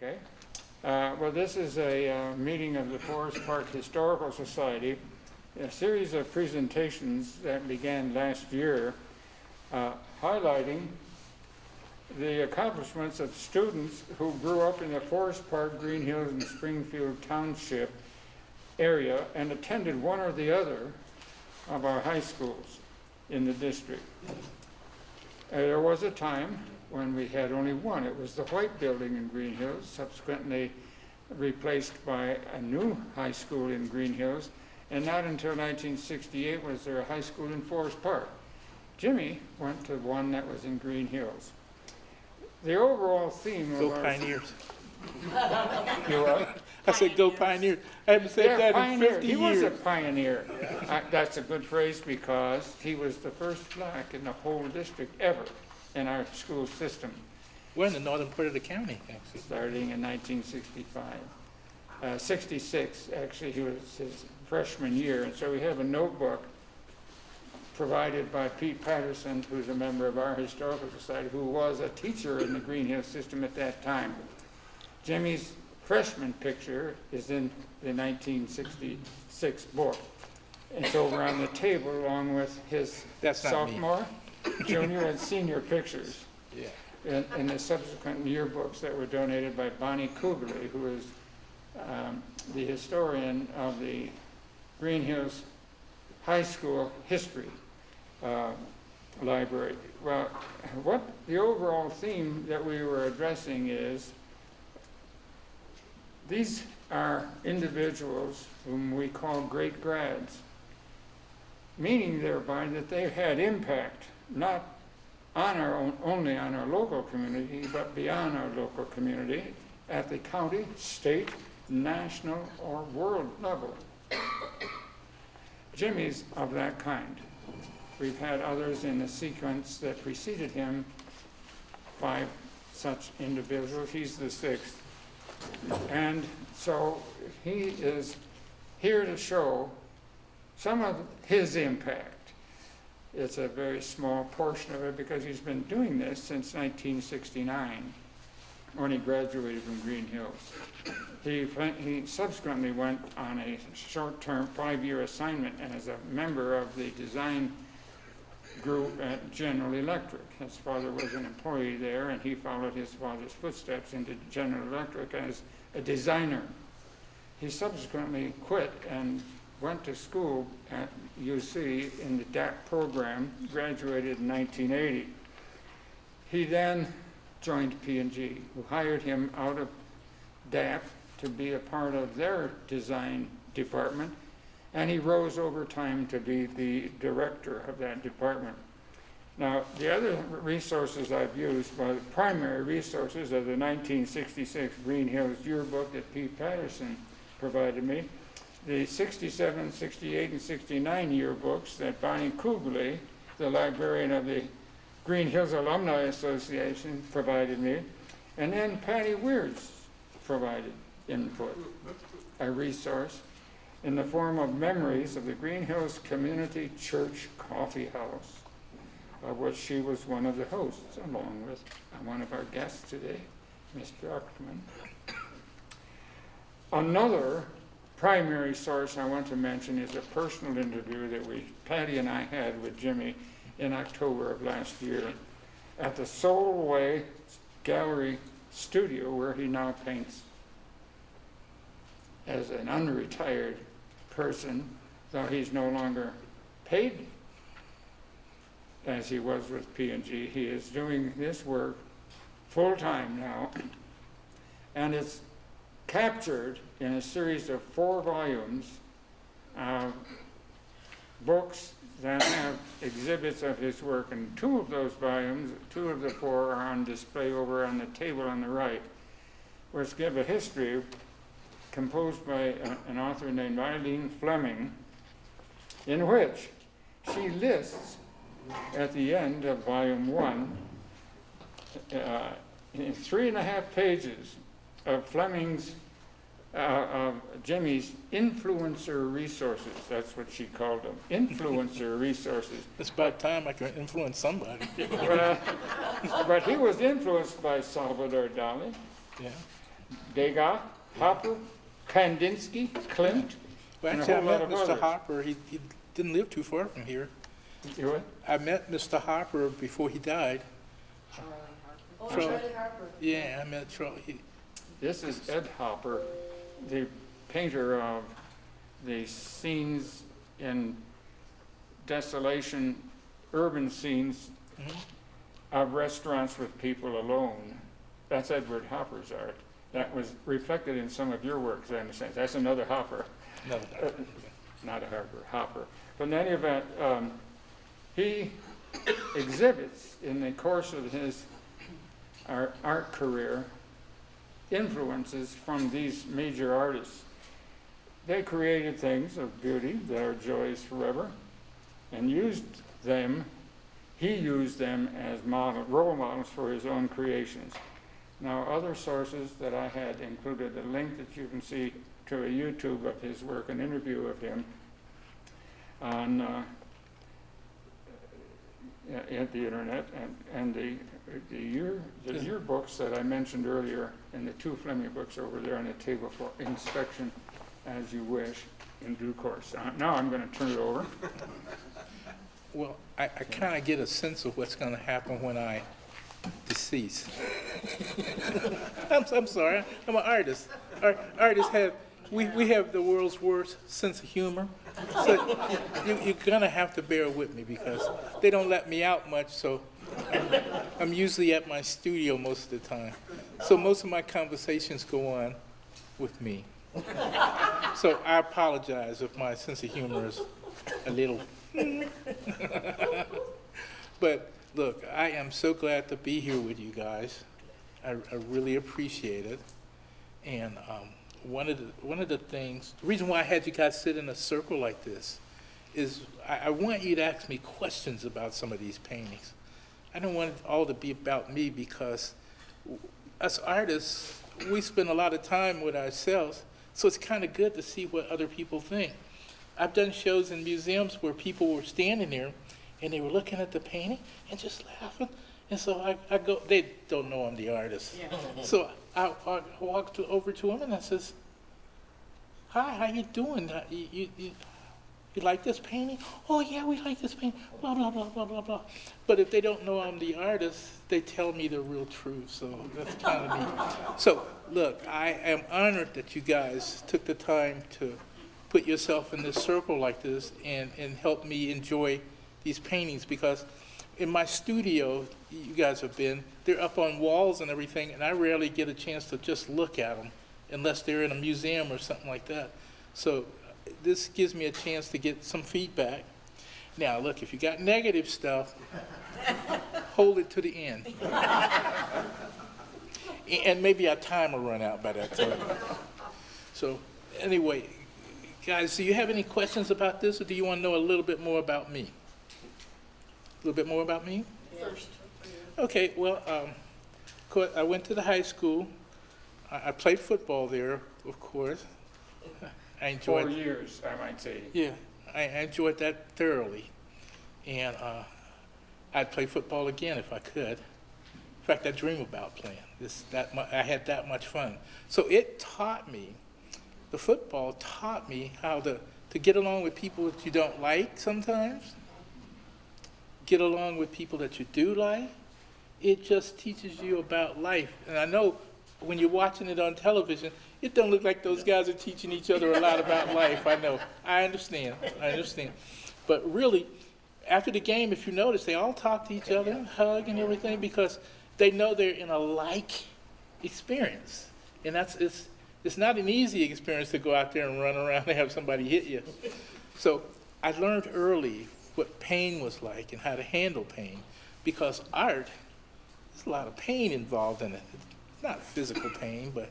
Okay. Well, this is a meeting of the Forest Park Historical Society, a series of presentations that began last year highlighting the accomplishments of students who grew up in the Forest Park, Greenhills, and Springfield Township area and attended one or the other of our high schools in the district. There was a time when we had only one. It was the White Building in Greenhills, subsequently replaced by a new high school in Greenhills, and not until 1968 was there a high school in Forest Park. Jimmy went to one that was in Greenhills. The overall theme of Go our... Pioneers. You what? I said go Pioneers. I haven't said that Pioneer. in 50 He years. was a pioneer. That's a good phrase because he was the first black in the whole district ever in our school system, We're in the northern part of the county, actually. starting in 1965. 66, actually, he was his freshman year. And so we have a notebook provided by Pete Patterson, who's a member of our Historical Society, who was a teacher in the Greenhill system at that time. Jimmy's freshman picture is in the 1966 book. It's over on the table along with his That's not me. sophomore, junior, and senior pictures Yeah. in the subsequent yearbooks that were donated by Bonnie Kugley, who is the historian of the Greenhills High School history library. Well, what the overall theme that we were addressing is these are individuals whom we call great grads, meaning thereby that they had impact not on our own, only on our local community, but beyond our local community at the county, state, national, or world level. Jimmy's of that kind. We've had others in the sequence that preceded him, 5 such individuals. He's the 6th. And so he is here to show some of his impact. It's a very small portion of it because he's been doing this since 1969 when he graduated from Greenhills. He subsequently went on a short-term 5-year assignment as a member of the design group at General Electric. His father was an employee there, and he followed his father's footsteps into General Electric as a designer. He subsequently quit and went to school at UC in the DAP program, graduated in 1980. He then joined P&G, who hired him out of DAP to be a part of their design department, and he rose over time to be the director of that department. Now, the other resources I've used, well, the primary resources are the 1966 Greenhills yearbook that Pete Patterson provided me, the 67, 68, and 69 yearbooks that Bonnie Kugley, the librarian of the Greenhills Alumni Association, provided me, and then Patty Weir's provided input, a resource in the form of memories of the Greenhills Community Church Coffee House, of which she was one of the hosts, along with one of our guests today, Mr. Uckman. Another primary source I want to mention is a personal interview that Patty and I had with Jimmy in October of last year at the Solway Gallery studio where he now paints as an unretired person, though he's no longer paid as he was with P&G. He is doing this work full-time now, and it's captured in a series of 4 volumes of books that have exhibits of his work, and 2 of those volumes, 2 of the 4 are on display over on the table on the right, which give a history composed by an author named Eileen Fleming, in which she lists at the end of volume 1 in 3.5 pages of Fleming's of Jimmy's influencer resources. That's what she called them, influencer resources. It's about time I can influence somebody. But he was influenced by Salvador Dali. Yeah. Degas, Hopper, Kandinsky, Klimt, Well, and a actually, I whole lot met of Mr. others. Hopper. He didn't live too far from here. You what? I met Mr. Hopper before he died. Oh, Charlie. Charlie Harper. Yeah, I met Charlie. This is Ed Hopper, the painter of the scenes in desolation, urban scenes Mhm. of restaurants with people alone. That's Edward Hopper's art. That was reflected in some of your works, I understand. That's another Hopper, No, not a Hopper. But in any event, he exhibits in the course of his art career influences from these major artists. They created things of beauty that are joys forever and used them, he used them as role models for his own creations. Now, other sources that I had included a link that you can see to a YouTube of his work, an interview of him on at the internet, and the yearbooks that I mentioned earlier, and the two Fleming books over there on the table for inspection as you wish in due course. Now I'm going to turn it over. well, I kind of get a sense of what's going to happen when I decease. I'm sorry. I'm an artist. Artists we have the world's worst sense of humor. So you're going to have to bear with me because they don't let me out much, so I'm usually at my studio most of the time. So most of my conversations go on with me. So I apologize if my sense of humor is a little. But look, I am so glad to be here with you guys. I really appreciate it. And one of the things, the reason why I had you guys sit in a circle like this is I want you to ask me questions about some of these paintings. I don't want it all to be about me because us artists, we spend a lot of time with ourselves, so it's kind of good to see what other people think. I've done shows in museums where people were standing there and they were looking at the painting and just laughing. And so I go, they don't know I'm the artist. Yeah. So I walked over to him and I says, "Hi, how you doing? You like this painting? Oh yeah, we like this painting, blah, blah, blah, blah, blah, blah." But if they don't know I'm the artist, they tell me the real truth, so that's kind of neat. So look, I am honored that you guys took the time to put yourself in this circle like this and help me enjoy these paintings, because in my studio, you guys have been, they're up on walls and everything, and I rarely get a chance to just look at them unless they're in a museum or something like that. So this gives me a chance to get some feedback. Now, look, if you got negative stuff, hold it to the end. And maybe our time will run out by that time. So anyway, guys, do you have any questions about this, or do you want to know a little bit more about me? A little bit more about me? First. Okay, well, I went to the high school. I played football there, of course. I enjoyed 4 years, I might say. Yeah, I enjoyed that thoroughly. And I'd play football again if I could. In fact, I dream about playing. I had that much fun. So it taught me, the football taught me how to get along with people that you don't like sometimes, get along with people that you do like. It just teaches you about life. And I know when you're watching it on television, it don't look like those guys are teaching each other a lot about life. I know. I understand. But really, after the game, if you notice, they all talk to each other, hug and everything, because they know they're in a like experience. And it's not an easy experience to go out there and run around and have somebody hit you. So I learned early what pain was like and how to handle pain, because art, there's a lot of pain involved in it. It's not physical pain, but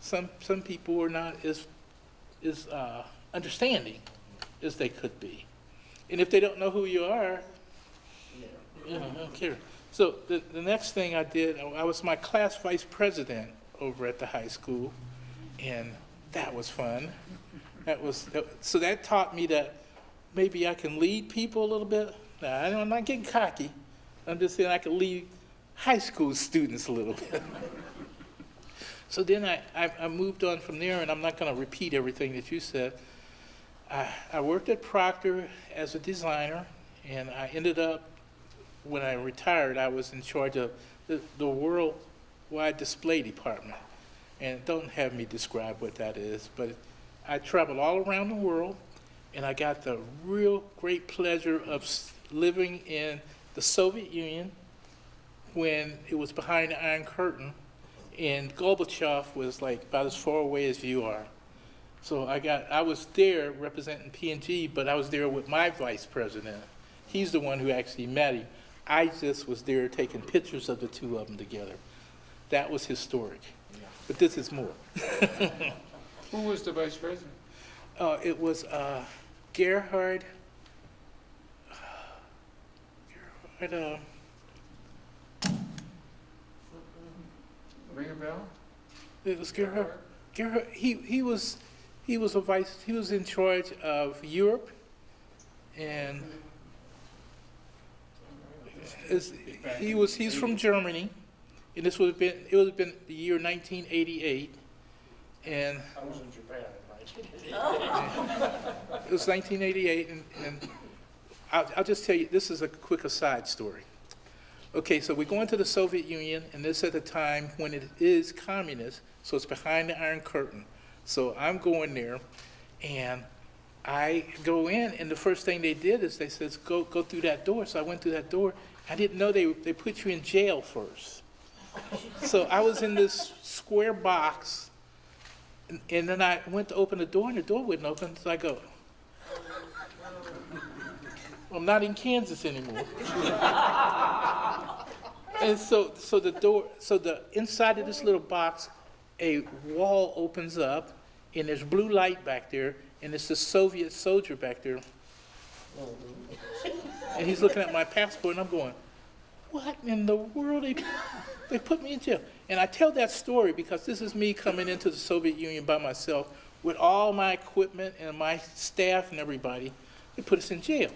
some people are not as understanding as they could be. And if they don't know who you are, I don't care. So the next thing I did, I was my class vice president over at the high school, and that was fun. So that taught me that maybe I can lead people a little bit. Now, I'm not getting cocky. I'm just saying I can lead high school students a little bit. So then I moved on from there, and I'm not going to repeat everything that you said. I worked at Procter as a designer, and I ended up, when I retired, I was in charge of the worldwide display department. And don't have me describe what that is, but I traveled all around the world, and I got the real great pleasure of living in the Soviet Union when it was behind the Iron Curtain, and Gorbachev was like about as far away as you are. So I was there representing P&G, but I was there with my vice president. He's the one who actually met him. I just was there taking pictures of the two of them together. That was historic. But this is more. Who was the vice president? It was Gerhard. Ring a bell? It was Gerhard. Gerhard. He was a vice. He was in charge of Europe, and he's from Germany, and it would have been the year 1988, and I was in Japan in 1988. it was 1988, and I'll just tell you, this is a quick aside story. Okay, so we go into the Soviet Union, and this at a time when it is communist, so it's behind the Iron Curtain. So I'm going there, and I go in, and the first thing they did is they says, go through that door. So I went through that door. I didn't know they put you in jail first. So I was in this square box, and then I went to open the door, and the door wouldn't open. So I go, I'm not in Kansas anymore. And so the inside of this little box, a wall opens up, and there's blue light back there, and it's the Soviet soldier back there. And he's looking at my passport, and I'm going, what in the world? They put me in jail. And I tell that story because this is me coming into the Soviet Union by myself with all my equipment and my staff and everybody. They put us in jail.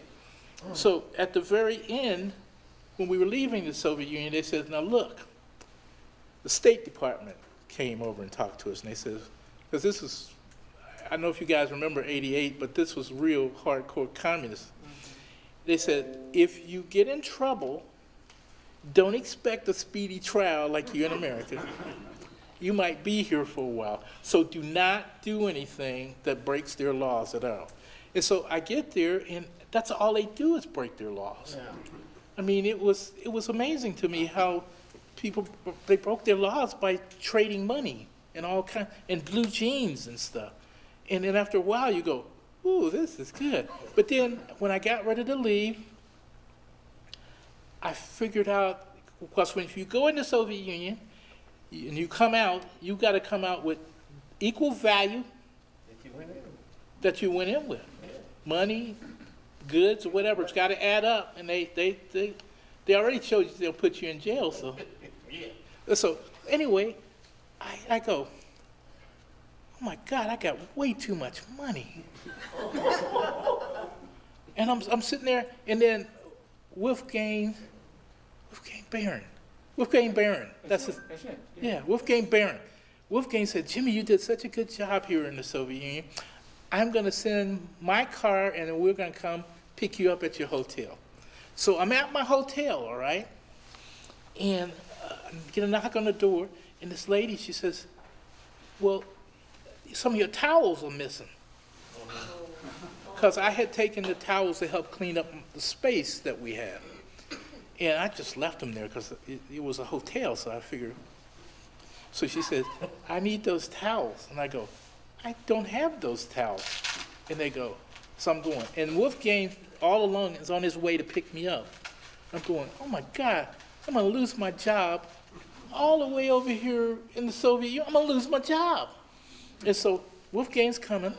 So at the very end, when we were leaving the Soviet Union, they said, now look, the State Department came over and talked to us, and they said, because this was, I don't know if you guys remember 88, but this was real hardcore communist. They said, if you get in trouble, don't expect a speedy trial like you in America. You might be here for a while. So do not do anything that breaks their laws at all. And so I get there, and that's all they do is break their laws. Yeah. I mean, it was amazing to me how people, they broke their laws by trading money and all kind, and blue jeans and stuff. And then after a while you go, ooh, this is good. But then when I got ready to leave, I figured out, because when you go in the Soviet Union and you come out, you got to come out with equal value that you went in with. Money, goods, or whatever. It's got to add up, and they already showed you they'll put you in jail. So anyway, I go, oh my God, I got way too much money. And I'm sitting there, and then Wolfgang Barron. That's it. Yeah, Wolfgang Barron. Wolfgang said, Jimmy, you did such a good job here in the Soviet Union. I'm going to send my car, and then we're going to come pick you up at your hotel. So I'm at my hotel, all right? And get a knock on the door, and this lady, she says, well, some of your towels are missing. Because I had taken the towels to help clean up the space that we had. And I just left them there because it was a hotel, so I figured. So she said, I need those towels. And I go, I don't have those towels. And they go, so I'm going. And Wolfgang, all along, is on his way to pick me up. I'm going, oh my God, I'm going to lose my job all the way over here in the Soviet Union. I'm going to lose my job. And so Wolfgang's coming.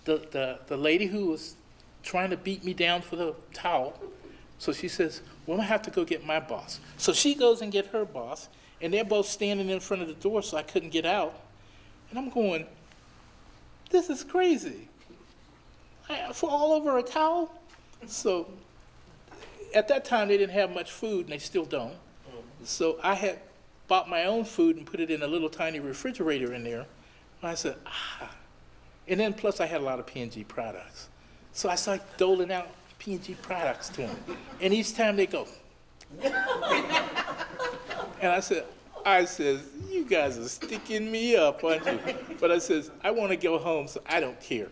The lady who was trying to beat me down for the towel, so she says, well, I'm going to have to go get my boss. So she goes and get her boss, and they're both standing in front of the door, so I couldn't get out. And I'm going, this is crazy. For all over a towel? So at that time, they didn't have much food, and they still don't. So I had bought my own food and put it in a little tiny refrigerator in there. And I said, ah. And then plus I had a lot of P&G products. So I started doling out P&G products to them. And each time they go. And I said, you guys are sticking me up, aren't you? But I says, I want to go home, so I don't care.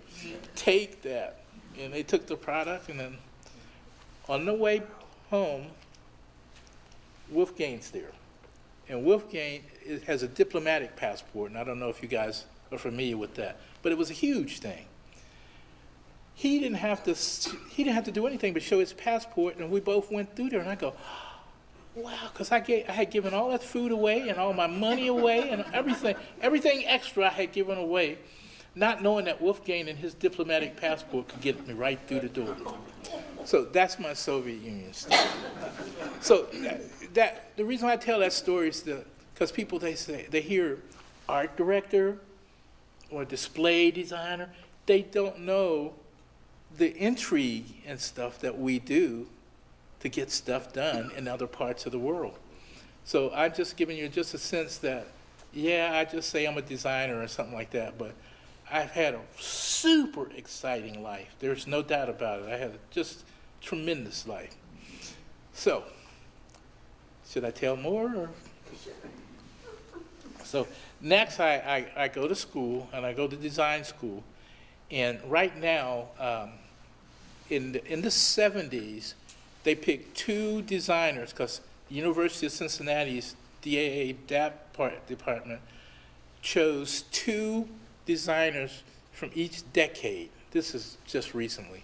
Take that. And they took the product, and then on the way home, Wolfgang's there. And Wolfgang has a diplomatic passport, and I don't know if you guys are familiar with that, but it was a huge thing. He didn't have to do anything but show his passport, and we both went through there, and I go, wow, because I had given all that food away and all my money away and everything extra I had given away, not knowing that Wolfgang and his diplomatic passport could get me right through the door. So that's my Soviet Union story. So the reason I tell that story is because people, they hear art director or display designer, they don't know the intrigue and stuff that we do to get stuff done in other parts of the world. So I'm just giving you just a sense that, yeah, I just say I'm a designer or something like that, but I've had a super exciting life. There's no doubt about it. I had a just tremendous life. So, should I tell more? Or? So next I go to school, and I go to design school. And right now, in the 70s, they picked two designers, because the University of Cincinnati's DAA department chose two designers from each decade. This is just recently,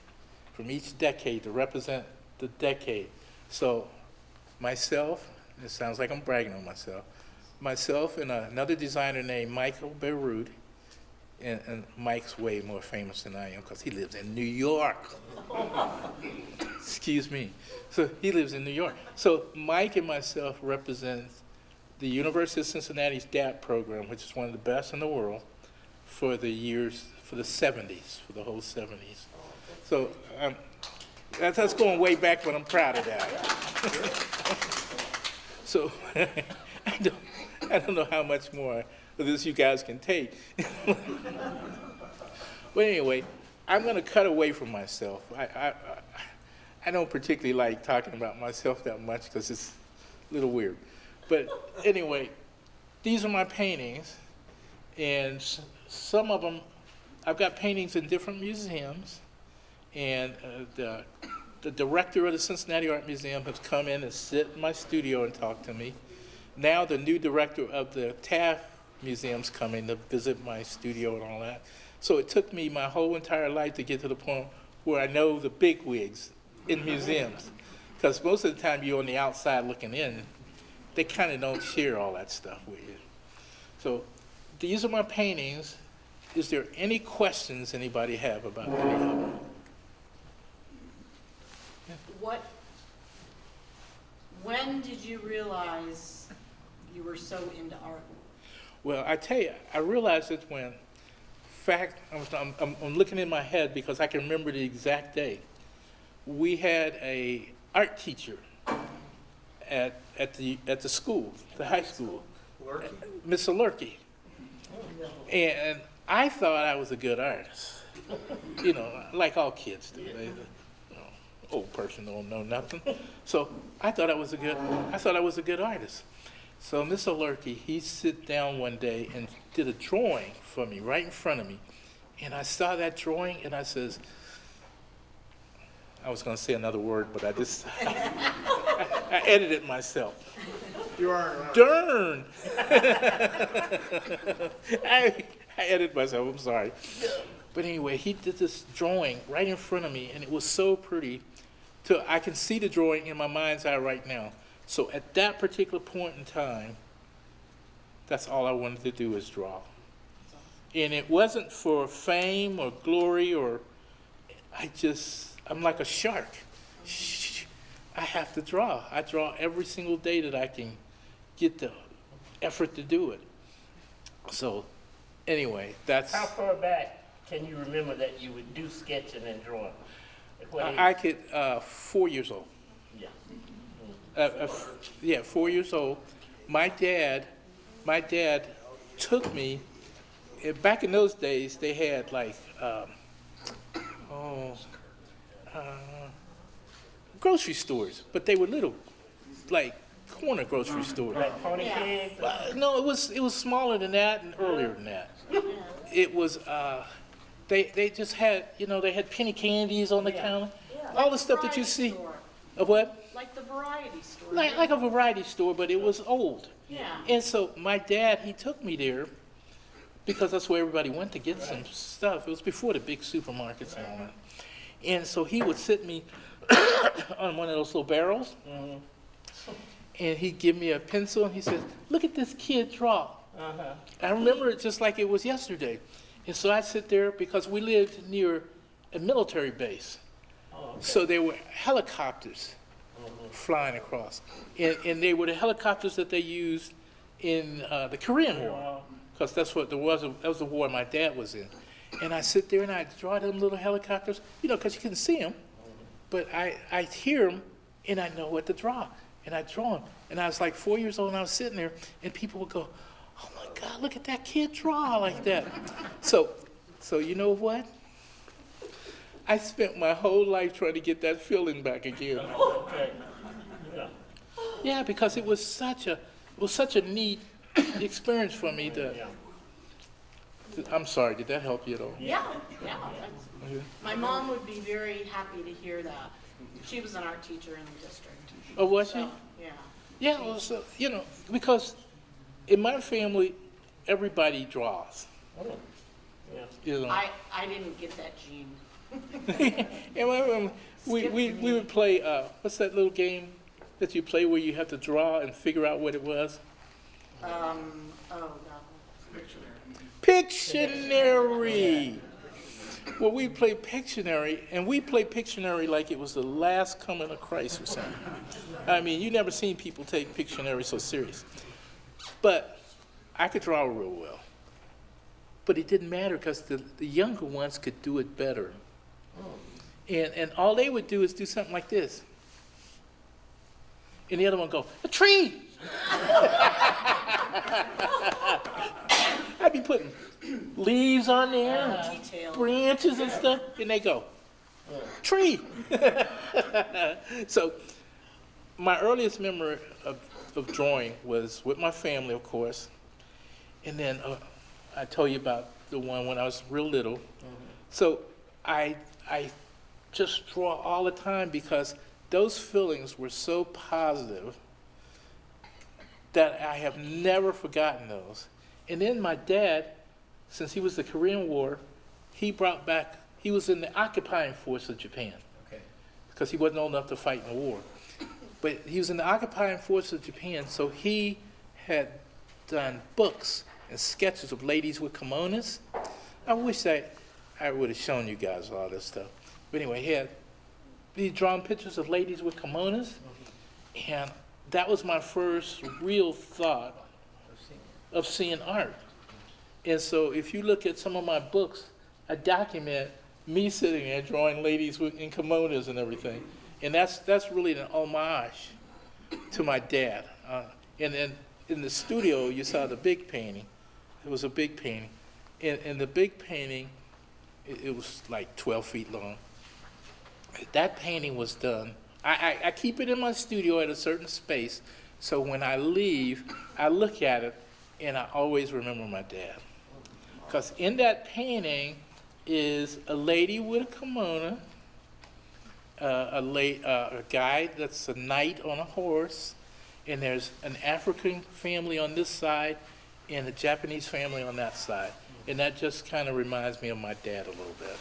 from each decade to represent the decade. So myself, it sounds like I'm bragging on myself and another designer named Michael Beirut, and Mike's way more famous than I am because he lives in New York. Excuse me. So he lives in New York. So Mike and myself represent the University of Cincinnati's DAP program, which is one of the best in the world for the 70s, for the whole 70s. So that's going way back, but I'm proud of that. So I don't know how much more of this you guys can take. But anyway, I'm going to cut away from myself. I don't particularly like talking about myself that much because it's a little weird. But anyway, these are my paintings, and some of them, I've got paintings in different museums, and the director of the Cincinnati Art Museum has come in and sit in my studio and talk to me. Now the new director of the Taft Museum's coming to visit my studio and all that. So it took me my whole entire life to get to the point where I know the big wigs in museums. Because most of the time you're on the outside looking in, they kind of don't share all that stuff with you. So these are my paintings. Is there any questions anybody have about any of them? When did you realize you were so into art? Well, I tell you, I realized it when, in fact, I'm looking in my head because I can remember the exact day. We had a art teacher at the school, the high school, Miss Alerky. And I thought I was a good artist. You know, like all kids do. Old person don't know nothing. So I thought I was a good artist. So Miss Alerky, he sit down one day and did a drawing for me right in front of me. And I saw that drawing and I says, I was going to say another word, but I edited myself. You are. Darn! I edited myself, I'm sorry. But anyway, he did this drawing right in front of me, and it was so pretty. I can see the drawing in my mind's eye right now. So at that particular point in time, that's all I wanted to do is draw. And it wasn't for fame or glory I'm like a shark. I have to draw. I draw every single day that I can get the effort to do it. So anyway, that's... How far back can you remember that you would do sketching and drawing? At what age? I could, 4 years old. Yeah. 4 years old. my dad took me, back in those days, they had like, grocery stores, but they were little, like corner grocery stores. Like pony pigs? No, it was smaller than that and earlier than that. It was, they just had, they had penny candies on the counter. All the stuff that you see. Variety store. Of what? Like the variety store. Like a variety store, but it was old. Yeah. And so my dad, he took me there because that's where everybody went to get some stuff. It was before the big supermarkets and all that. And so he would sit me on one of those little barrels, and he'd give me a pencil, and he said, "Look at this kid draw." I remember it just like it was yesterday. And so I'd sit there because we lived near a military base. So there were helicopters flying across. And they were the helicopters that they used in the Korean War, because that was the war my dad was in. And I sit there and I draw them little helicopters, because you couldn't see them, but I hear them and I know what to draw. And I draw them. And I was like 4 years old and I was sitting there and people would go, "Oh my God, look at that kid draw like that." So you know what? I spent my whole life trying to get that feeling back again. Okay. Yeah. Yeah, because it was such a neat experience for me I'm sorry, did that help you at all? Yeah. My mom would be very happy to hear that. She was an art teacher in the district. Oh, was she? So, yeah. Yeah, well, so, because in my family, everybody draws. Yeah. I didn't get that gene. And we would play, what's that little game that you play where you have to draw and figure out what it was? Oh, no. Pictionary. Well, we played Pictionary, and we played Pictionary like it was the last coming of Christ or something. I mean, you never seen people take Pictionary so serious. But I could draw real well. But it didn't matter because the younger ones could do it better. And all they would do is do something like this. And the other one would go, "A tree!" I'd be putting leaves on there, Detail. branches and stuff, and they go, "Tree!" So my earliest memory of drawing was with my family, of course. And then I told you about the one when I was real little. So I just draw all the time because those feelings were so positive that I have never forgotten those. And then my dad, since he was the Korean War, he was in the occupying force of Japan. Okay. Because he wasn't old enough to fight in the war. But he was in the occupying force of Japan, so he had done books and sketches of ladies with kimonos. I wish I would have shown you guys all this stuff. But anyway, he'd drawn pictures of ladies with kimonos, and that was my first real thought of seeing art. And so if you look at some of my books, I document me sitting there drawing ladies in kimonos and everything. And that's really an homage to my dad. And then in the studio, you saw the big painting. It was a big painting. And the big painting, it was like 12 feet long. That painting was done. I keep it in my studio at a certain space, so when I leave, I look at it, and I always remember my dad. Because in that painting is a lady with a kimono, a guy that's a knight on a horse, and there's an African family on this side and a Japanese family on that side. And that just kind of reminds me of my dad a little bit.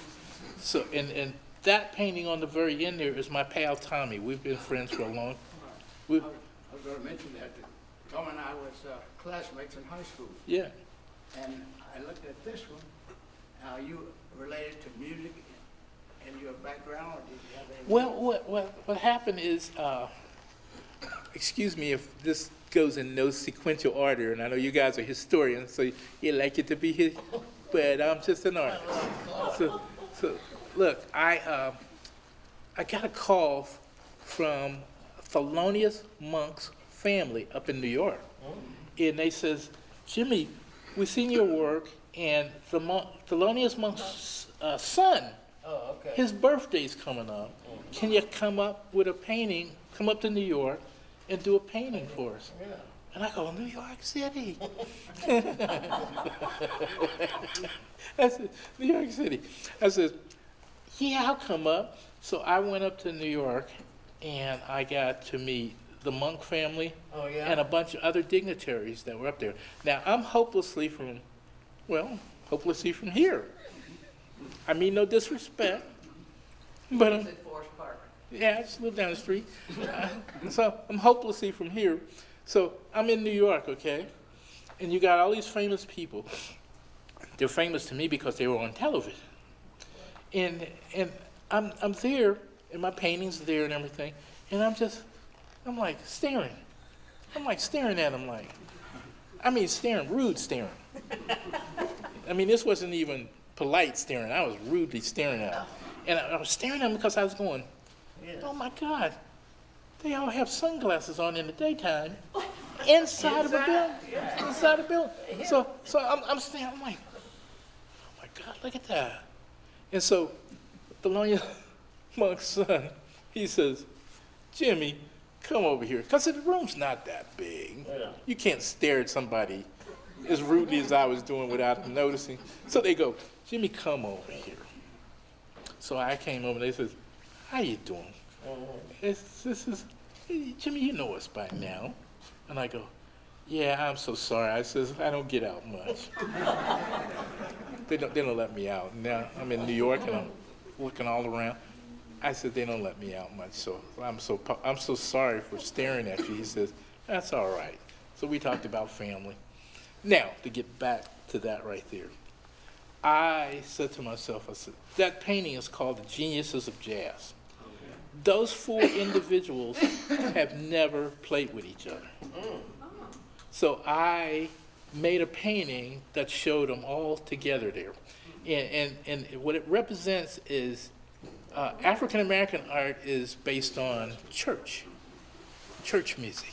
So, and that painting on the very end there is my pal Tommy. We've been friends for a long. I was going to mention that Tom and I was classmates in high school, Yeah. and I looked at this one. How you related to music and your background, or did you have any? Well, what happened is, excuse me if this goes in no sequential order, and I know you guys are historians, so you like it to be here, but I'm just an artist. So look, I got a call from Thelonious Monk's family up in New York. And they says, Jimmy, we seen your work, and Thelonious Monk's son, Oh, okay. his birthday's coming up. Can you come up with a painting, come up to New York and do a painting for us? Yeah. And I go, New York City. I said, New York City. I said, yeah, I'll come up. So I went up to New York, and I got to meet the Monk family Oh, yeah? and a bunch of other dignitaries that were up there. Now, I'm hopelessly from here. I mean no disrespect, but I'm, yeah, I just live down the street. So I'm hopelessly from here. So I'm in New York, okay? And you got all these famous people. They're famous to me because they were on television. And I'm there, and my paintings are there and everything, and I'm like staring. I'm like staring at them staring, rude staring. I mean, this wasn't even polite staring. I was rudely staring at them. And I was staring at them because I was going, oh my God, they all have sunglasses on in the daytime inside of a building. Inside a building. So I'm staring, I'm like, oh my God, look at that. And so Thelonious Monk's son, he says, Jimmy, come over here. Because the room's not that big. Yeah. You can't stare at somebody as rudely as I was doing without them noticing. So they go, Jimmy, come over here. So I came over and they said, how you doing? This is, hey, Jimmy, you know us by now. And I go, yeah, I'm so sorry. I says, I don't get out much. They don't let me out. Now I'm in New York and I'm looking all around. I said, they don't let me out much, so I'm so sorry for staring at you. He says, that's all right. So we talked about family. Now, to get back to that right there, I said to myself, I said, that painting is called The Geniuses of Jazz. Those four individuals have never played with each other. So I made a painting that showed them all together there. And what it represents is African-American art is based on church music.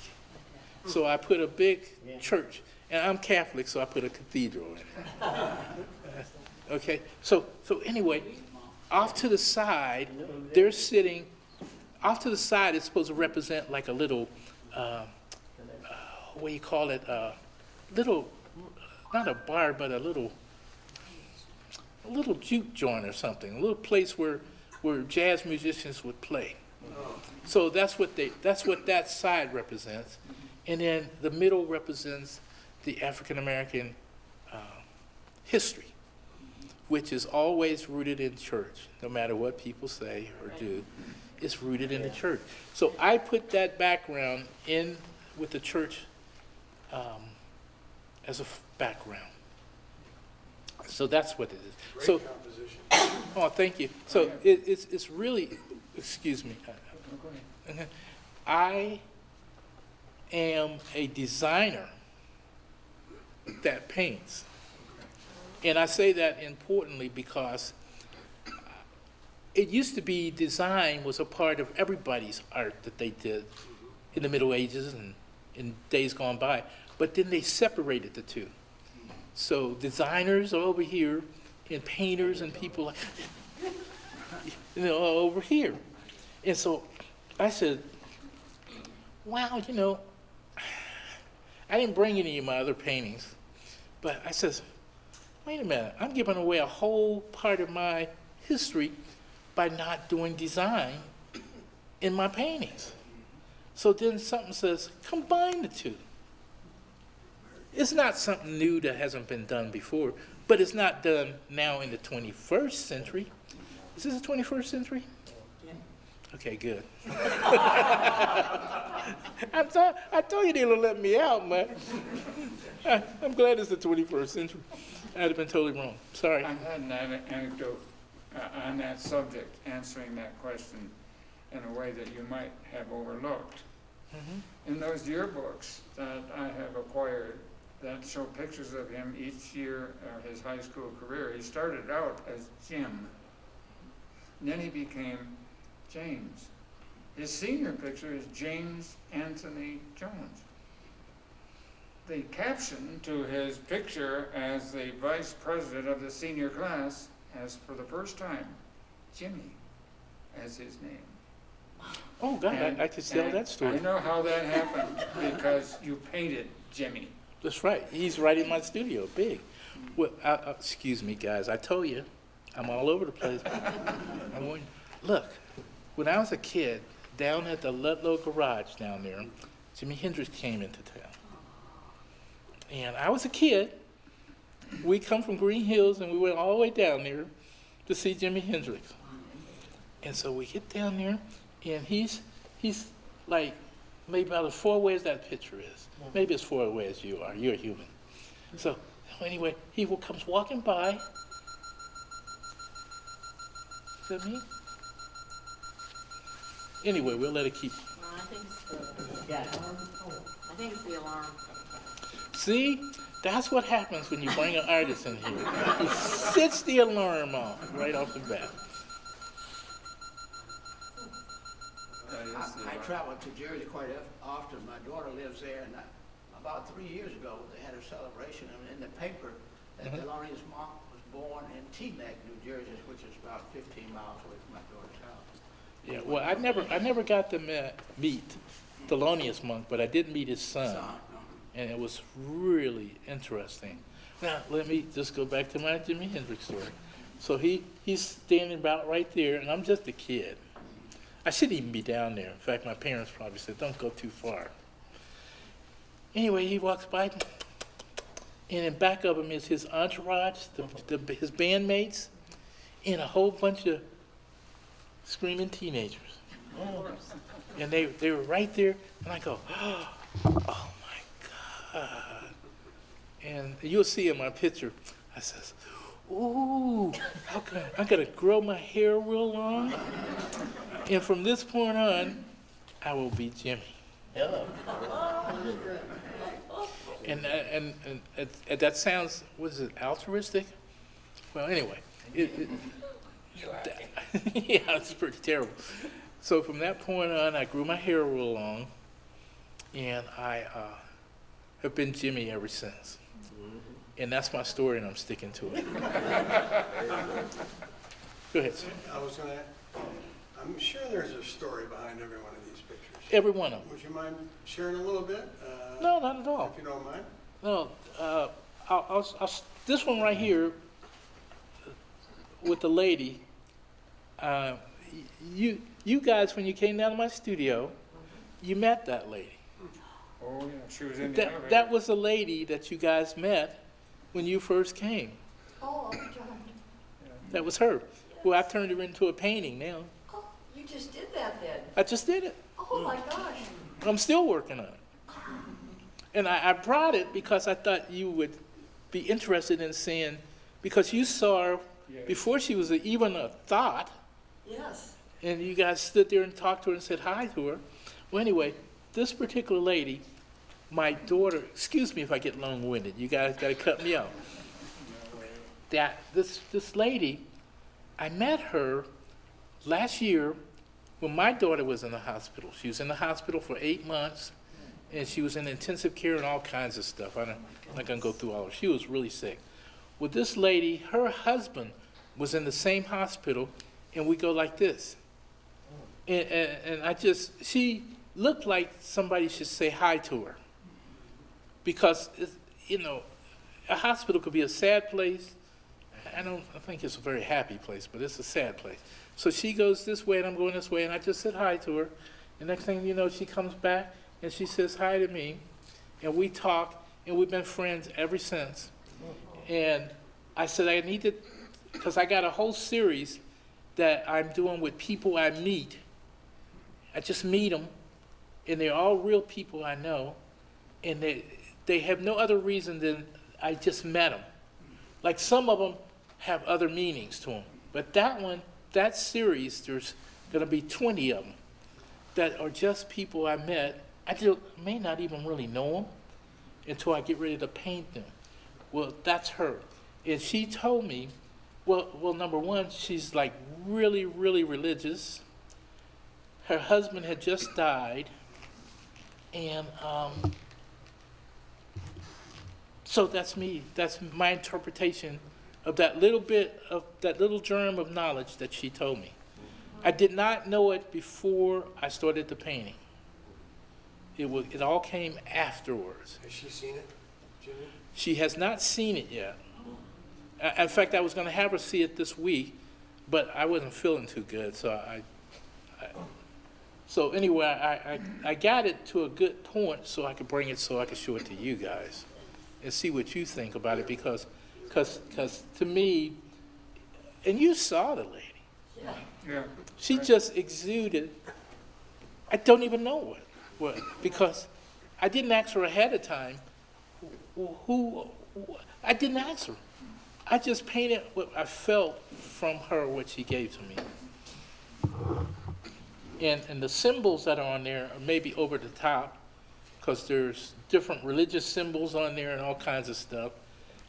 So I put a big church, and I'm Catholic, so I put a cathedral in it. Okay, so anyway, off to the side, they're sitting, off to the side it's supposed to represent like a little, what do you call it, little, not a bar, but a little juke joint or something, a little place where jazz musicians would play. So that's what that side represents. And then the middle represents the African-American history, which is always rooted in church, no matter what people say or do. It's rooted in the church. So I put that background in with the church as a background. So that's what it is. So, oh, thank you. So it's really, excuse me. I am a designer that paints. And I say that importantly because it used to be design was a part of everybody's art that they did in the Middle Ages and in days gone by. But then they separated the two. So designers are over here and painters and people like, are over here. And so I said, wow, I didn't bring any of my other paintings, but I says, wait a minute, I'm giving away a whole part of my history by not doing design in my paintings. So then something says, combine the two. It's not something new that hasn't been done before, but it's not done now in the 21st century. Is this the 21st century? Okay, good. I told you they would let me out, man. I'm glad it's the 21st century. I'd have been totally wrong. Sorry. I had an anecdote on that subject, answering that question in a way that you might have overlooked. Mm-hmm. In those yearbooks that I have acquired that show pictures of him each year of his high school career, he started out as Jim. And then he became James. His senior picture is James Anthony Jones. the caption to his picture as the vice president of the senior class has, for the first time, Jimmy as his name. Oh, God, I could tell And that story. I know how that happened, because you painted Jimmy. That's right. He's right in my studio, big. Well, excuse me, guys. I told you, I'm all over the place. Look, when I was a kid, down at the Ludlow Garage down there, Jimi Hendrix came into town. And I was a kid. We come from Greenhills, and we went all the way down there to see Jimi Hendrix. And so we get down there, and he's like maybe about as far away as that picture is. Maybe as far away as you are. You're human. So anyway, he comes walking by. Is that me? Anyway, we'll let it keep. No, I think it's the, Yeah. I think it's the alarm. See? That's what happens when you bring an artist in here. He sets the alarm off right off the bat. I travel to Jersey quite often. My daughter lives there, and about 3 years ago, they had a celebration, and in the paper, that Thelonious Monk was born in Teaneck, New Jersey, which is about 15 miles away from my daughter's house. Yeah, well, I never got to meet Thelonious Monk, but I did meet his son, and it was really interesting. Now, let me just go back to my Jimi Hendrix story. So he's standing about right there, and I'm just a kid. I shouldn't even be down there. In fact, my parents probably said, don't go too far. Anyway, he walks by, and in back of him is his entourage, his bandmates, and a whole bunch of screaming teenagers. And they were right there, and I go, oh my God. And you'll see in my picture, I says, ooh, I'm gonna grow my hair real long. And from this point on, I will be Jimmy. Hello. And that sounds, what is it, altruistic? Well, anyway, yeah, it's pretty terrible. So from that point on, I grew my hair real long, and I have been Jimmy ever since. And that's my story, and I'm sticking to it. Go ahead, sir. I'm sure there's a story behind every one of these pictures. Every one of them. Would you mind sharing a little bit? No, not at all. If you don't mind. No, this one right here with the lady, you guys, when you came down to my studio, you met that lady. Oh, yeah, she was in the elevator. That was the lady that you guys met when you first came. Oh, John. That was her. Well, I've turned her into a painting now. Oh, you just did that then. I just did it. Oh my gosh. I'm still working on it. And I brought it because I thought you would be interested in seeing, because you saw her before she was even a thought, Yes. and you guys stood there and talked to her and said hi to her. Well, anyway, this particular lady, my daughter, excuse me if I get long-winded, you guys got to cut me out. This lady, I met her last year when my daughter was in the hospital. She was in the hospital for 8 months, and she was in intensive care and all kinds of stuff. I'm not going to go through all of it. She was really sick. Well, this lady, her husband was in the same hospital, and we go like this. And she looked like somebody should say hi to her. Because, a hospital could be a sad place. I think it's a very happy place, but it's a sad place. So she goes this way, and I'm going this way, and I just said hi to her. The next thing you know, she comes back, and she says hi to me, and we talk, and we've been friends ever since. And I said I need to, because I got a whole series that I'm doing with people I meet. I just meet them, and they're all real people I know, and they have no other reason than I just met them. Like some of them have other meanings to them, but that series, there's going to be 20 of them that are just people I met. I may not even really know them until I get ready to paint them. Well, that's her. And she told me, well, number one, she's like really, really religious. Her husband had just died, and So that's me. That's my interpretation of that little bit of that little germ of knowledge that she told me. I did not know it before I started the painting. It all came afterwards. Has she seen it, Jimmy? She has not seen it yet. In fact, I was going to have her see it this week, but I wasn't feeling too good, so so anyway, I got it to a good point so I could bring it so I could show it to you guys and see what you think about it, because to me, and you saw the lady, Yeah. Yeah. she Right. just exuded, I don't even know what, because I didn't ask her ahead of time I didn't ask her. I just painted what I felt from her, what she gave to me. And the symbols that are on there are maybe over the top, because there's different religious symbols on there and all kinds of stuff.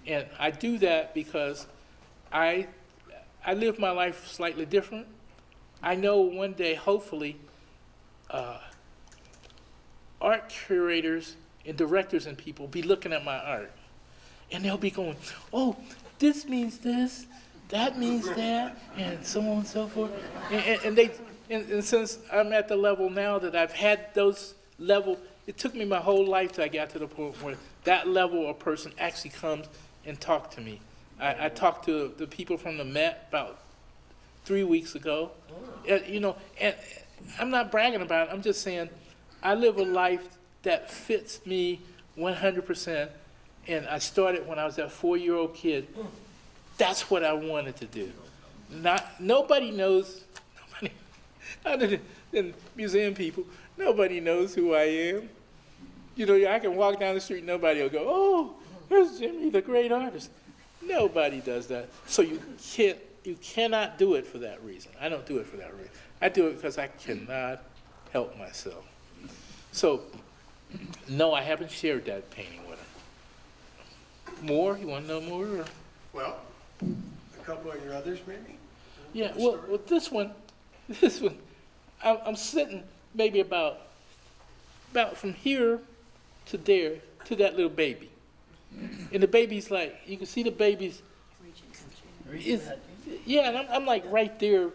And I do that because I live my life slightly different. I know one day, hopefully, art curators and directors and people be looking at my art, and they'll be going, oh, this means this, that means that, and so on and so forth. And since I'm at the level now that I've had those level, it took me my whole life till I got to the point where that level of person actually comes and talk to me. I talked to the people from the Met about 3 weeks ago. And I'm not bragging about it. I'm just saying I live a life that fits me 100%. And I started when I was a 4-year-old kid. That's what I wanted to do. Nobody knows, other than museum people, nobody knows who I am. I can walk down the street, nobody will go, oh, there's Jimmy, the great artist. Nobody does that. So you cannot do it for that reason. I don't do it for that reason. I do it because I cannot help myself. So, no, I haven't shared that painting with her. More? You want to know more? Or? Well, a couple of your others, maybe? Yeah, well, this one, I'm sitting maybe about from here to there, to that little baby. And the baby's like, you can see the baby's, and I'm like right there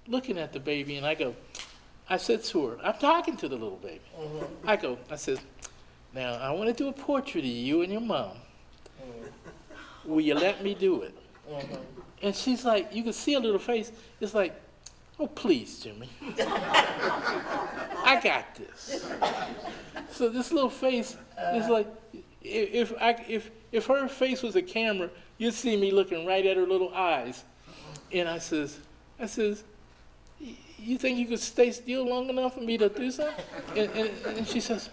looking at the baby, and I said to her, I'm talking to the little baby. I said, now I want to do a portrait of you and your mom. Will you let me do it? And she's like, you can see her little face. It's like, oh, please, Jimmy. I got this. So this little face is like, if her face was a camera, you'd see me looking right at her little eyes. And I says, you think you could stay still long enough for me to do something? And she says,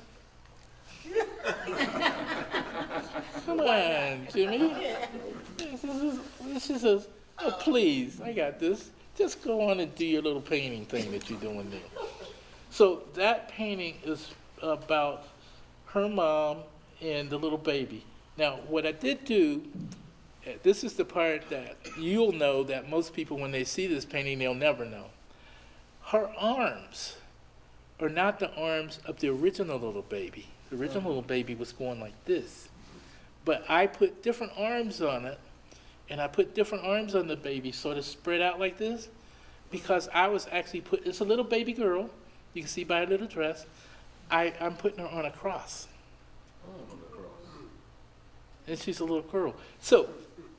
come on, Jimmy. She says, oh, please, I got this. Just go on and do your little painting thing that you're doing there. So that painting is about her mom and the little baby. Now, what I did do, this is the part that you'll know that most people, when they see this painting, they'll never know. Her arms are not the arms of the original little baby. The original little baby was going like this. But I put different arms on it, and I put different arms on the baby sort of spread out like this, because I was actually it's a little baby girl. You can see by her little dress. I'm putting her on a cross. And she's a little girl. So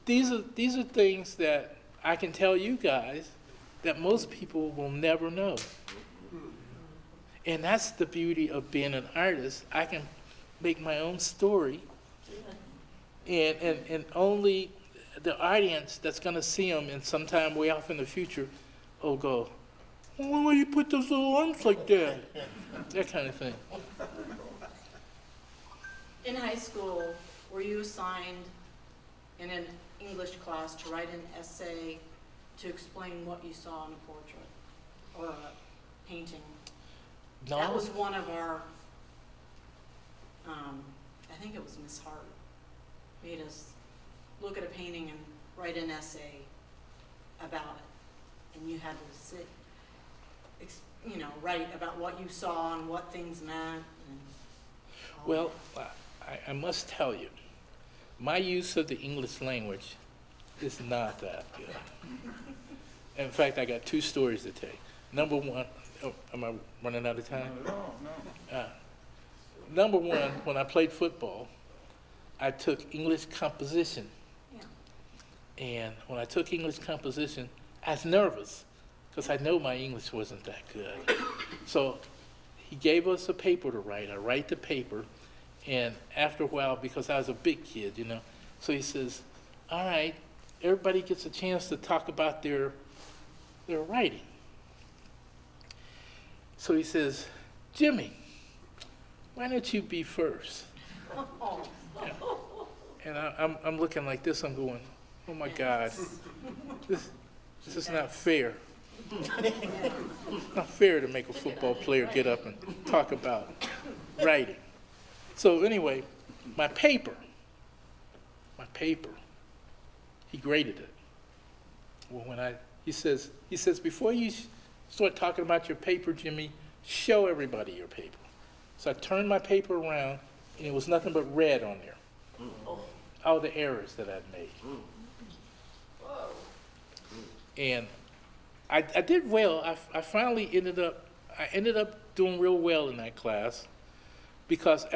these are things that I can tell you guys that most people will never know. And that's the beauty of being an artist. I can make my own story, and only the audience that's going to see them in some time way off in the future will go, well, why do you put those little arms like that? That kind of thing. In high school, were you assigned in an English class to write an essay to explain what you saw in a portrait or a painting? No. That was one of our, I think it was Miss Hart, made us look at a painting and write an essay about it. And you had to sit, write about what you saw and what things meant. And Well, I must tell you, my use of the English language is not that good. In fact, I got 2 stories to tell you. Number one, am I running out of time? No, no. Number one, when I played football, I took English composition. Yeah. And when I took English composition, I was nervous because I know my English wasn't that good. So he gave us a paper to write. I write the paper, and after a while, because I was a big kid, you know, so he says, all right, everybody gets a chance to talk about their writing. So he says, Jimmy, why don't you be first? And I'm looking like this, I'm going, oh my God, this is not fair. Not fair to make a football player get up and talk about writing. So anyway, my paper, he graded it. Well, he says, before you start talking about your paper, Jimmy, show everybody your paper. So I turned my paper around, and it was nothing but red on there. All the errors that I'd made. And I did well. I finally ended up doing real well in that class, because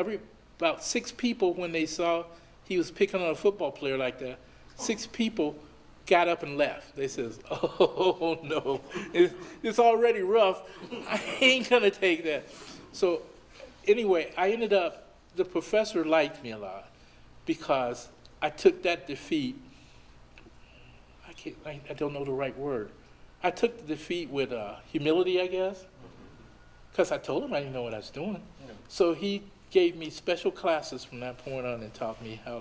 about 6 people, when they saw he was picking on a football player like that, 6 people got up and left. They says, oh no, it's already rough. I ain't gonna take that. So anyway, the professor liked me a lot because I took that defeat, I don't know the right word. I took the defeat with humility, I guess, because I told him I didn't know what I was doing. So he gave me special classes from that point on and taught me how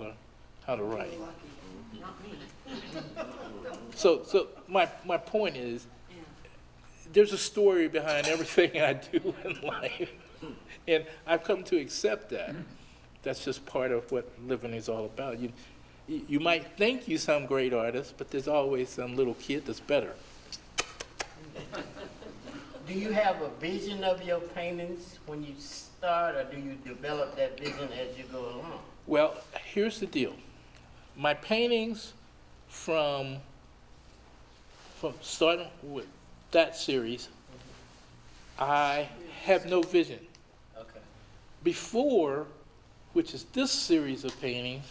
to write. Not me. So my point is, there's a story behind everything I do in life, and I've come to accept that. That's just part of what living is all about. You might think you're some great artist, but there's always some little kid that's better. Do you have a vision of your paintings when you start, or do you develop that vision as you go along? Well, here's the deal. My paintings from starting with that series, I have no vision. Okay. Before, which is this series of paintings,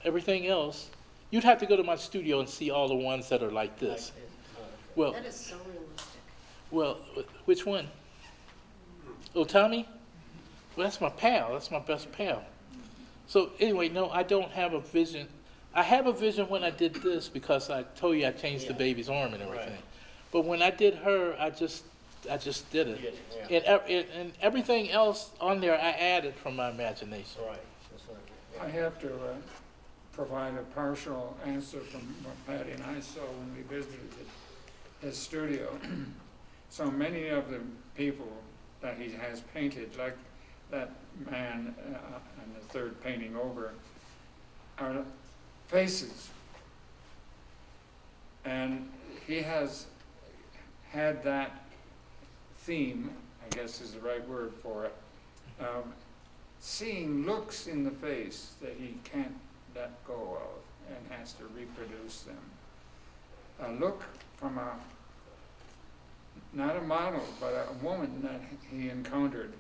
everything else, you'd have to go to my studio and see all the ones that are like this. Well, That is so realistic. well, which one? Oh, Tommy? Well, that's my pal. That's my best pal. So anyway, no, I don't have a vision. I have a vision when I did this, because I told you I changed the baby's arm and everything. Right. But when I did her, I just did it. Yeah. And everything else on there, I added from my imagination. Right. That's right. I have to provide a partial answer from what Patty and I saw when we visited his studio. So many of the people that he has painted, like that man in the third painting over, are faces. And he has had that theme, I guess is the right word for it, seeing looks in the face that he can't let go of and has to reproduce them. A look from not a model, but a woman that he encountered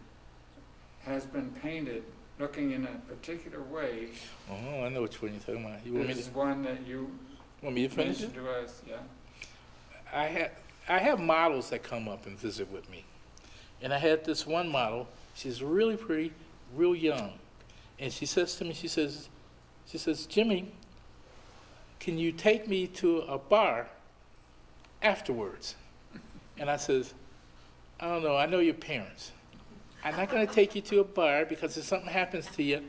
has been painted looking in a particular way. Oh, I know which one you're talking about. You want me This to, is one that you finish it? mentioned to us, yeah. I have models that come up and visit with me. And I had this one model, she's really pretty, real young. And she says to me, she says, Jimmy, can you take me to a bar afterwards? And I says, I don't know, I know your parents. I'm not gonna take you to a bar, because if something happens to you,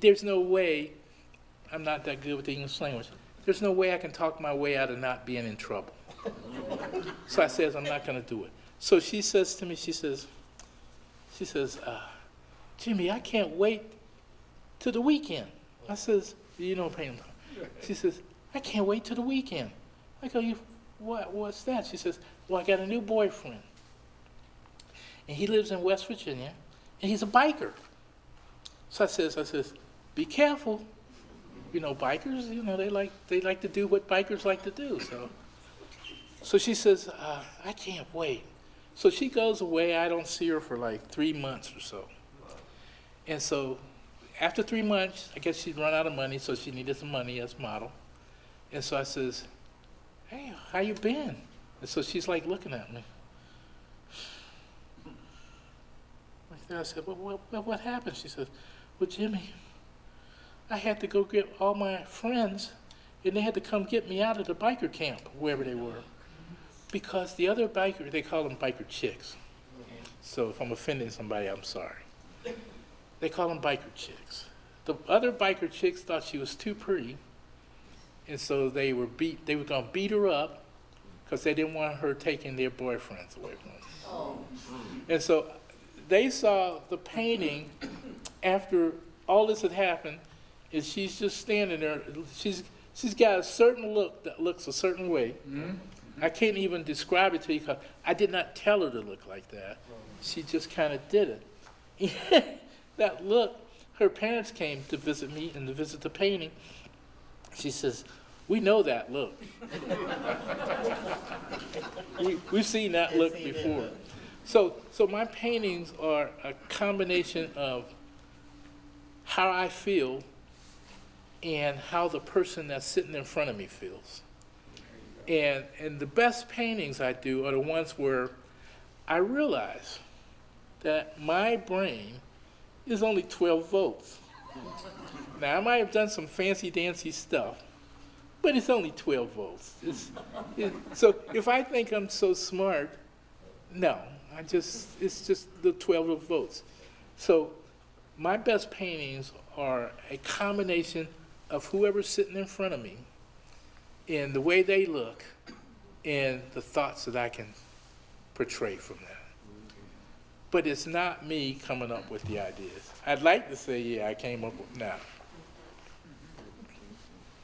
there's no way, I'm not that good with the English language, there's no way I can talk my way out of not being in trouble. So I says, I'm not gonna do it. So she says to me, she says, Jimmy, I can't wait till the weekend. I says, you know, pain. She says, I can't wait till the weekend. I go, what's that? She says, well, I got a new boyfriend. And he lives in West Virginia, and he's a biker. So I says, be careful. bikers, they like to do what bikers like to do. So she says, I can't wait. So she goes away. I don't see her for like 3 months or so. And so after 3 months, I guess she'd run out of money, so she needed some money as model. And so I says, hey, how you been? And so she's like looking at me. Like that. I said, well, what happened? She says, well, Jimmy, I had to go get all my friends, and they had to come get me out of the biker camp, wherever they were. Because the other biker, they call them biker chicks. So if I'm offending somebody, I'm sorry. They call them biker chicks. The other biker chicks thought she was too pretty, and so they were going to beat her up because they didn't want her taking their boyfriends away from them. Oh. And so they saw the painting after all this had happened, and she's just standing there. She's got a certain look that looks a certain way. I can't even describe it to you because I did not tell her to look like that. She just kind of did it. That look, her parents came to visit me and to visit the painting. She says, we know that look. We've seen that look before. So my paintings are a combination of how I feel and how the person that's sitting in front of me feels. And the best paintings I do are the ones where I realize that my brain is only 12 volts. Now, I might have done some fancy-dancy stuff, but it's only 12 volts. So if I think I'm so smart, no, it's just the 12 volts. So my best paintings are a combination of whoever's sitting in front of me and the way they look and the thoughts that I can portray from that. But it's not me coming up with the ideas. I'd like to say, yeah, I came up with now.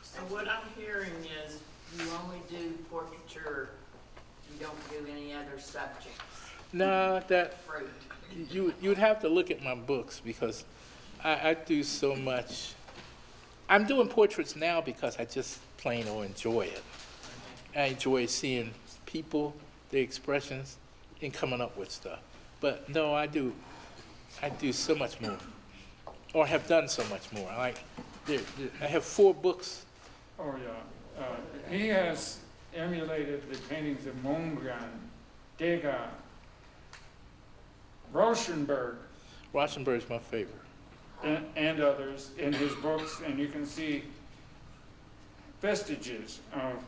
So what I'm hearing is you only do portraiture, you don't do any other subjects, No, that fruit. you'd have to look at my books because I do so much. I'm doing portraits now because I just plain old enjoy it. I enjoy seeing people, their expressions, and coming up with stuff. But no, I do so much more, or have done so much more. I have 4 books. Oh, yeah. He has emulated the paintings of Mondrian, Degas, Rauschenberg, Rauschenberg's my favorite. and others in his books, and you can see vestiges of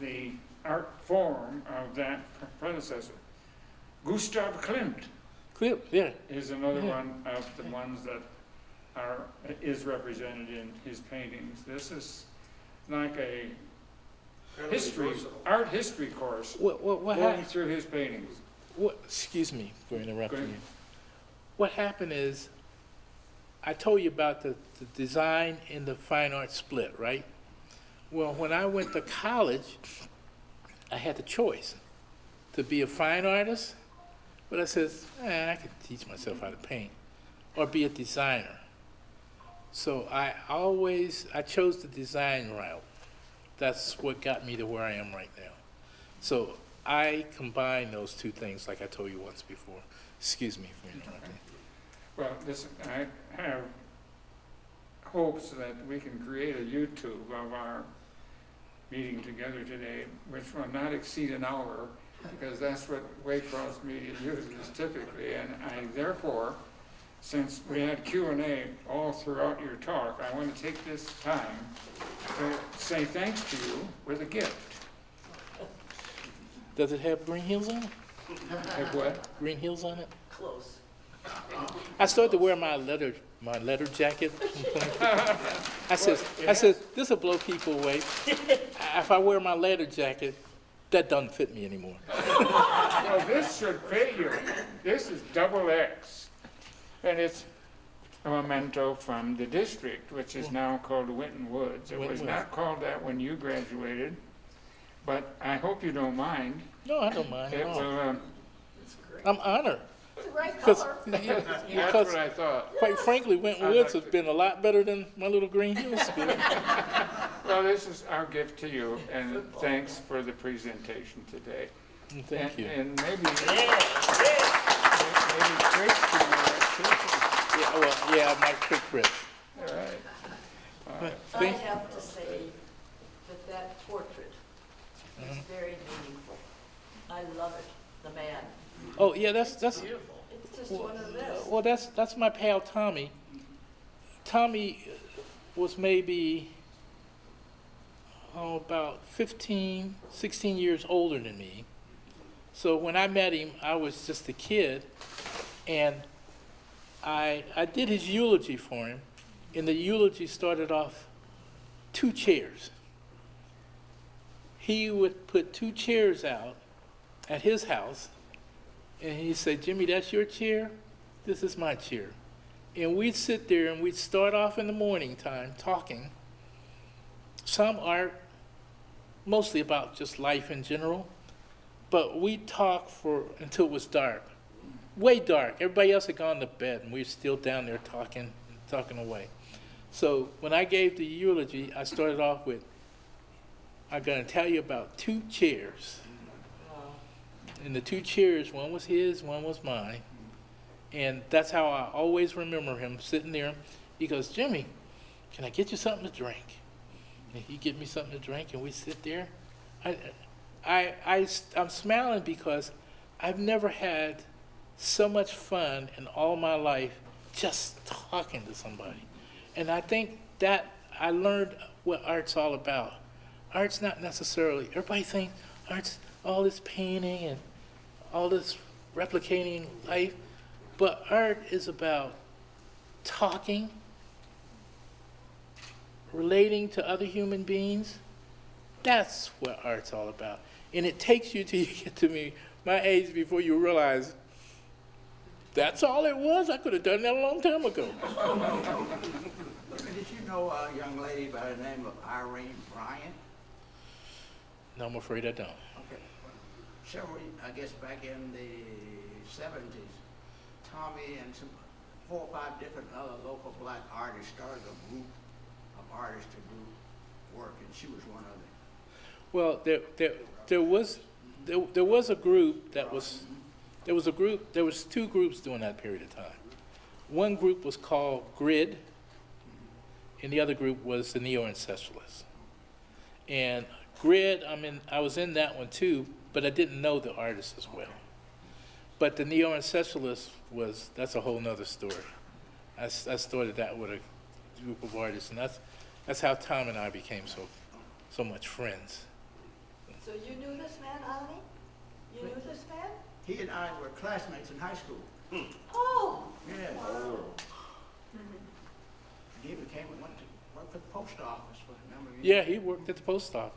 the art form of that predecessor. Gustav Klimt Clip, yeah. is another Yeah. one of the ones that is represented in his paintings. This is like a art history course What going happened? through his paintings. Excuse me for interrupting Go ahead. you. What happened is, I told you about the design and the fine art split, right? Well, when I went to college, I had the choice to be a fine artist, but I said, I could teach myself how to paint, or be a designer. So I chose the design route. That's what got me to where I am right now. So I combine those two things, like I told you once before. Excuse me for interrupting. Well, listen, I have hopes that we can create a YouTube of our meeting together today, which will not exceed an hour, because that's what Waycross Media uses typically. And I therefore, since we had Q&A all throughout your talk, I want to take this time to say thanks to you with a gift. Does it have Greenhills on it? Have what? Greenhills on it? Close. I started to wear my leather jacket. I said, this will blow people away. If I wear my leather jacket, that doesn't fit me anymore. Well, this should fit you. This is XX. And it's a memento from the district, which is now called Winton Woods. It was Winton not called that when you graduated, but I hope you don't mind. No, I don't mind at It all. will, I'm honored. It's the right Because, color. That's what I thought. quite frankly, Winton I'd Woods like has to- been a lot better than my little Greenhills School. Well, this is our gift to you, and thanks for the presentation today. Thank you. And maybe, Yeah, maybe Chris can do that Yeah, well, yeah, I might cook Chris. too. All right. But I thank- have to say that that portrait Mm-hmm. is very meaningful. I love it, the man. Oh, yeah, that's, beautiful. It's just one of those. well, that's my pal Tommy. Tommy was maybe, about 15, 16 years older than me. So when I met him, I was just a kid, and I did his eulogy for him, and the eulogy started off 2 chairs. He would put 2 chairs out at his house, and he'd say, Jimmy, that's your chair? This is my chair. And we'd sit there and we'd start off in the morning time talking, some art, mostly about just life in general, but we'd talk until it was dark, way dark. Everybody else had gone to bed, and we were still down there talking away. So when I gave the eulogy, I started off with, I'm going to tell you about 2 chairs. And the 2 chairs, one was his, one was mine. And that's how I always remember him sitting there. He goes, Jimmy, can I get you something to drink? And he'd get me something to drink, and we'd sit there. I'm smiling because I've never had so much fun in all my life just talking to somebody. And I think that I learned what art's all about. Art's not necessarily, everybody thinks art's all this painting and all this replicating life, but art is about talking, relating to other human beings. That's what art's all about. And it takes you till you get to my age before you realize that's all it was. I could have done that a long time ago. Did you know a young lady by the name of Irene Bryant? No, I'm afraid I don't. Okay. Several, I guess back in the 70s, Tommy and some 4 or 5 different other local black artists started a group of artists to do work, and she was one of them. Well, there was a group that was, there was 2 groups during that period of time. One group was called Grid, and the other group was the Neo-Ancestralists. And Grid, I was in that one too, but I didn't know the artists as well. But the Neo-Ancestralists that's a whole nother story. I started that with a group of artists, and that's how Tom and I became so much friends. So you knew this man, Ani? You knew this man? He and I were classmates in high school. Oh, Yeah. He went to work for the post office for a number of Yeah, years. he worked at the post office.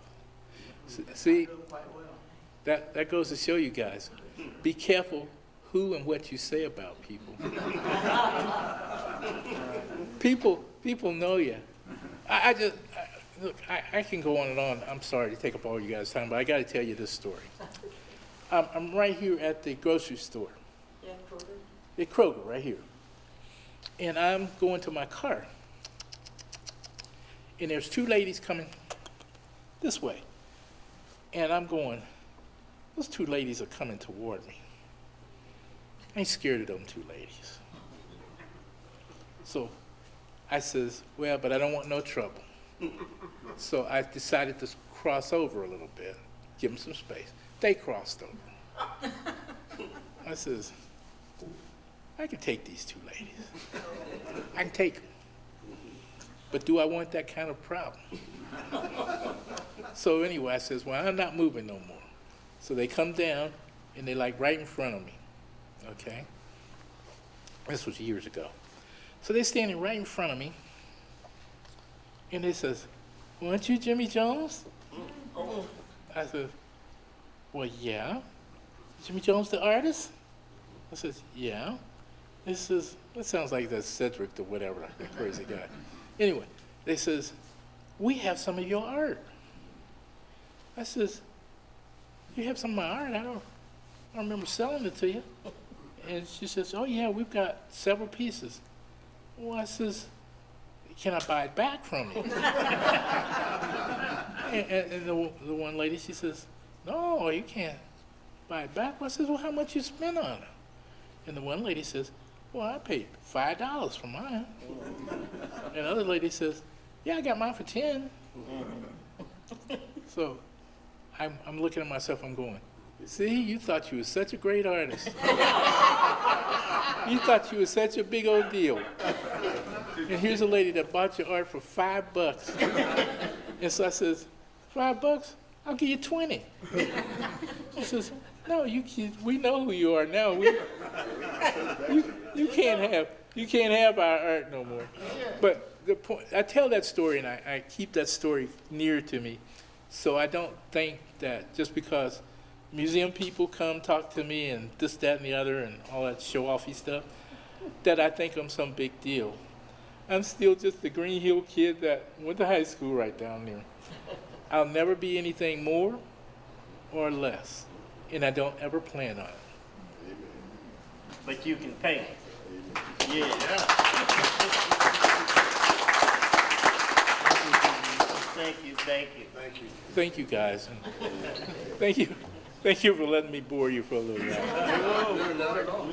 See, Doing quite well. that goes to show you guys, be careful who and what you say about people. People know you. Look, I can go on and on. I'm sorry to take up all you guys' time, but I got to tell you this story. I'm right here at the grocery store, yeah, Kroger. at Kroger, right here. And I'm going to my car. And there's 2 ladies coming this way. And I'm going, those 2 ladies are coming toward me. I ain't scared of them 2 ladies. So I says, well, but I don't want no trouble. So I decided to cross over a little bit, give them some space. They crossed over. I says, I can take these 2 ladies. I can take them. But do I want that kind of problem? So anyway, I says, well, I'm not moving no more. So they come down, and they're like right in front of me, okay? This was years ago. So they're standing right in front of me, and they says, weren't you Jimi Jones? I said, well, yeah. Jimi Jones, the artist? I says, yeah. This sounds like that Cedric or whatever, that crazy guy. Anyway, they says, we have some of your art. I says, you have some of my art? I don't remember selling it to you. And she says, oh yeah, we've got several pieces. Well, I says, can I buy it back from you? and the one lady, she says, no, you can't buy it back. Well, I says, well, how much you spend on it? And the one lady says, well, I paid $5 for mine. And the other lady says, yeah, I got mine for 10. So I'm looking at myself, I'm going, see, you thought you were such a great artist. You thought you were such a big old deal. And here's a lady that bought your art for $5. And so I says, $5? I'll give you 20. She says, no, we know who you are now. You can't have our art no more. But the point, I tell that story and I keep that story near to me. So I don't think that just because museum people come talk to me and this, that, and the other and all that show-offy stuff, that I think I'm some big deal. I'm still just the Green Hill kid that went to high school right down there. I'll never be anything more or less, and I don't ever plan on it. But you can paint. Yeah. Thank you. Thank you. Thank you, guys. And thank you for letting me bore you for a little while. No, not at all.